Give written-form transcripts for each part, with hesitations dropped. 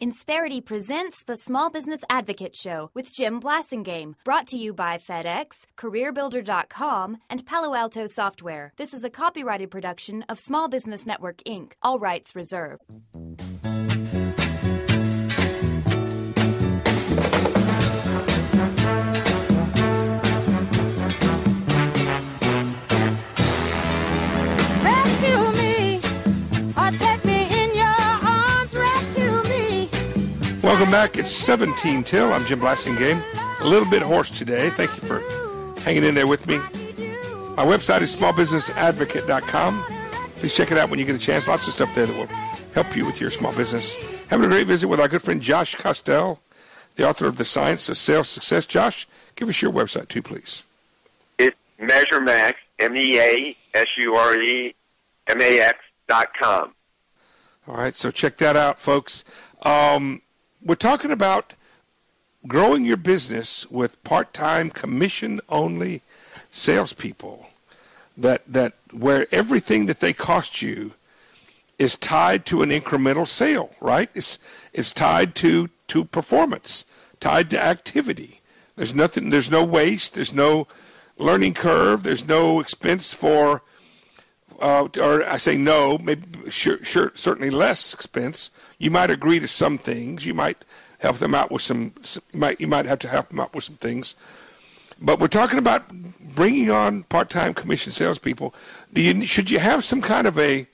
Insperity presents the Small Business Advocate Show with Jim Blasingame, brought to you by FedEx, CareerBuilder.com, and Palo Alto Software. This is a copyrighted production of Small Business Network, Inc., all rights reserved. Welcome back. It's 17 till. I'm Jim Blasingame. A little bit hoarse today. Thank you for hanging in there with me. My website is smallbusinessadvocate.com. Please check it out when you get a chance. Lots of stuff there that will help you with your small business. Having a great visit with our good friend Josh Costell, the author of The Science of Sales Success. Josh, give us your website too, please. It's MeasureMax, MEASUREMAX.com. All right, so check that out, folks. We're talking about growing your business with part-time, commission-only salespeople. That where everything that they cost you is tied to an incremental sale, right? It's tied to performance, tied to activity. There's no waste, there's no learning curve, there's no expense for, or I say no, maybe sure, certainly less expense. You might agree to some things. You might help them out with some. You might have to help them out with some things. But we're talking about bringing on part-time commission salespeople. Should you have some kind of an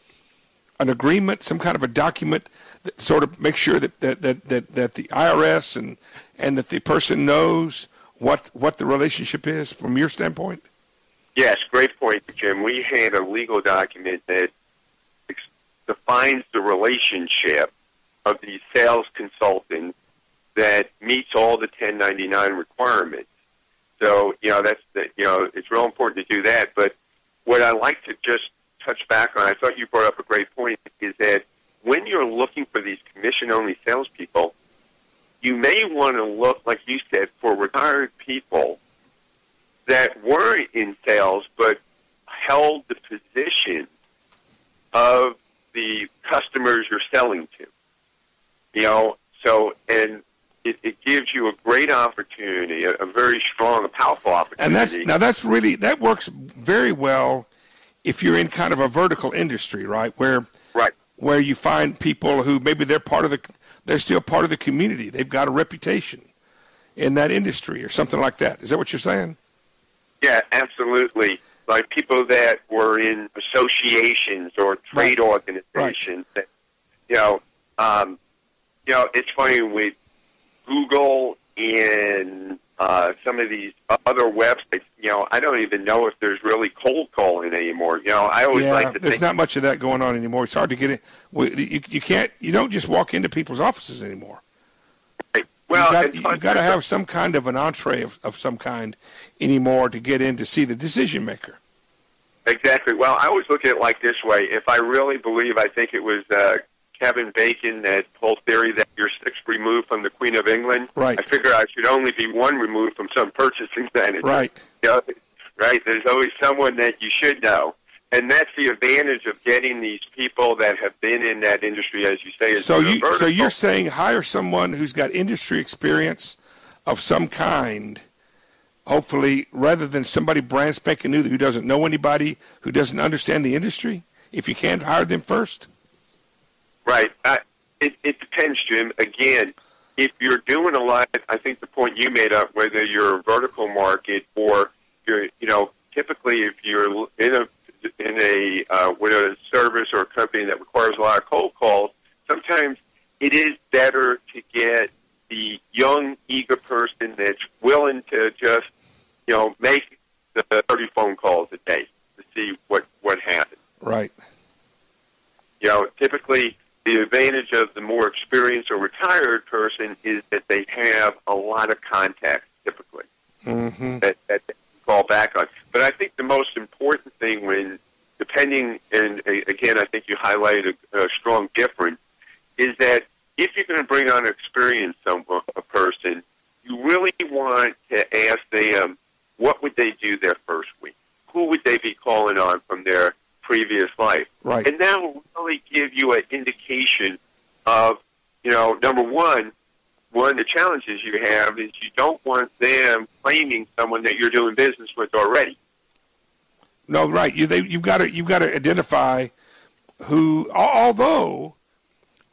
agreement, some kind of a document that sort of makes sure that the IRS and that the person knows what the relationship is from your standpoint? Yes, great point, Jim. We had a legal document that defines the relationship of the sales consultant that meets all the 1099 requirements. So, it's real important to do that. But what I like to just touch back on, I thought you brought up a great point, is that when you're looking for these commission-only salespeople, you may want to look, like you said, for retired people that weren't in sales but held the position of the customers you're selling to. And it gives you a great opportunity, a very strong, a powerful opportunity. And that works very well if you're in kind of a vertical industry, right? Where you find people who maybe they're still part of the community. They've got a reputation in that industry or something like that. Is that what you're saying? Yeah, absolutely. Like people that were in associations or trade organizations. Right. It's funny with Google and some of these other websites. I don't even know if there's really cold calling anymore. I always like to think there's not much of that going on anymore. It's hard to get in. You don't just walk into people's offices anymore. Right. Well, you've got to have some kind of an entree of some kind anymore to get in to see the decision maker. Exactly. Well, I always look at it like this way. If I really believe, I think it was Kevin Bacon, that whole theory that you're 6 removed from the Queen of England. Right. I figure I should only be 1 removed from some purchasing manager. Right. Right. There's always someone that you should know. And that's the advantage of getting these people that have been in that industry, as you say. So you're saying hire someone who's got industry experience of some kind, hopefully, rather than somebody brand spanking new who doesn't know anybody, who doesn't understand the industry. If you can't hire them first. Right. It depends, Jim. Again, if you're doing a lot, I think the point you made up, whether you're a vertical market or you're, typically if you're in a with a service or a company that requires a lot of cold calls, sometimes it is better to get the young, eager person that's willing to just, make the 30 phone calls a day to see what happens. Right. Typically the advantage of the more experienced or retired person is that they have a lot of contacts, typically, that they can call back on. But I think the most important thing and again, I think you highlighted a strong difference, is that if you're going to bring on an experienced a person, you really want to ask them, what would they do their first week? Who would they be calling on from their previous life? Right. And that will really give you an indication of number one of the challenges you have is you don't want them claiming someone that you're doing business with already. No, right. You've got to identify who.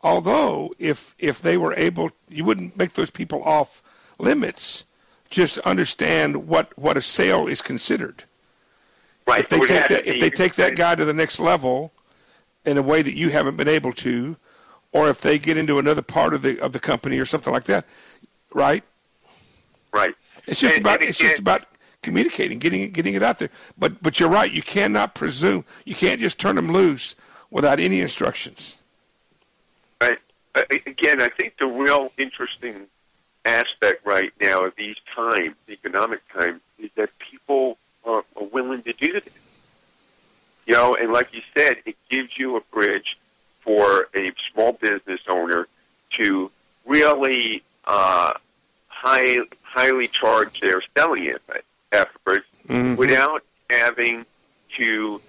Although if they were able, you wouldn't make those people off limits. Just understand what a sale is considered. Right. If they take that guy to the next level in a way that you haven't been able to, or if they get into another part of the company or something like that, right? Right. It's just about communicating, getting it out there. But you're right. You cannot presume. You can't just turn them loose without any instructions. Right. Again, I think the real interesting aspect right now of these times, economic times, is that people are willing to do this. And like you said, it gives you a bridge for a small business owner to really highly charge their selling efforts without having to,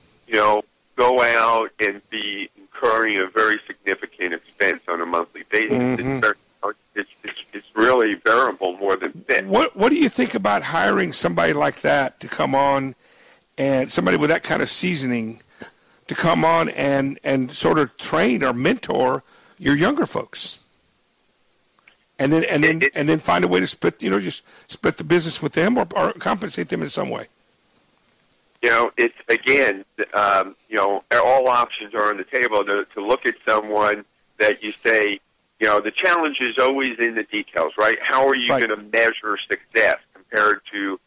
go out and be incurring a very significant expense on a monthly basis. It's really bearable more than fit. What do you think about hiring somebody like that to come on, and somebody with that kind of seasoning to come on and sort of train or mentor your younger folks, and then find a way to split split the business with them or compensate them in some way? It's again, all options are on the table to look at someone that you say, the challenge is always in the details, right? How are you going to measure success compared to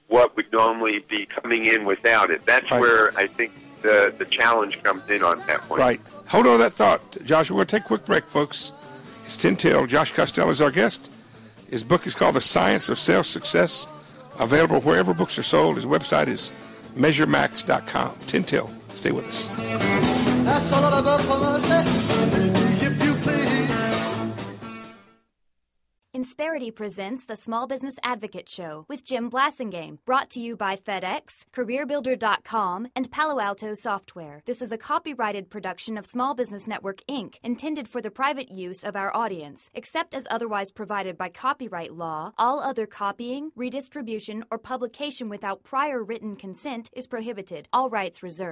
what would normally be coming in without it? That's where I think the challenge comes in on that point. Right. Hold on to that thought, Josh. We're going to take a quick break, folks. It's 10 till. Josh Costell is our guest. His book is called The Science of Sales Success, available wherever books are sold. His website is measuremax.com. 10 till. Stay with us. That's all about if you please. Insperity presents the Small Business Advocate Show with Jim Blasingame, brought to you by FedEx, CareerBuilder.com, and Palo Alto Software. This is a copyrighted production of Small Business Network, Inc., intended for the private use of our audience. Except as otherwise provided by copyright law, all other copying, redistribution, or publication without prior written consent is prohibited. All rights reserved.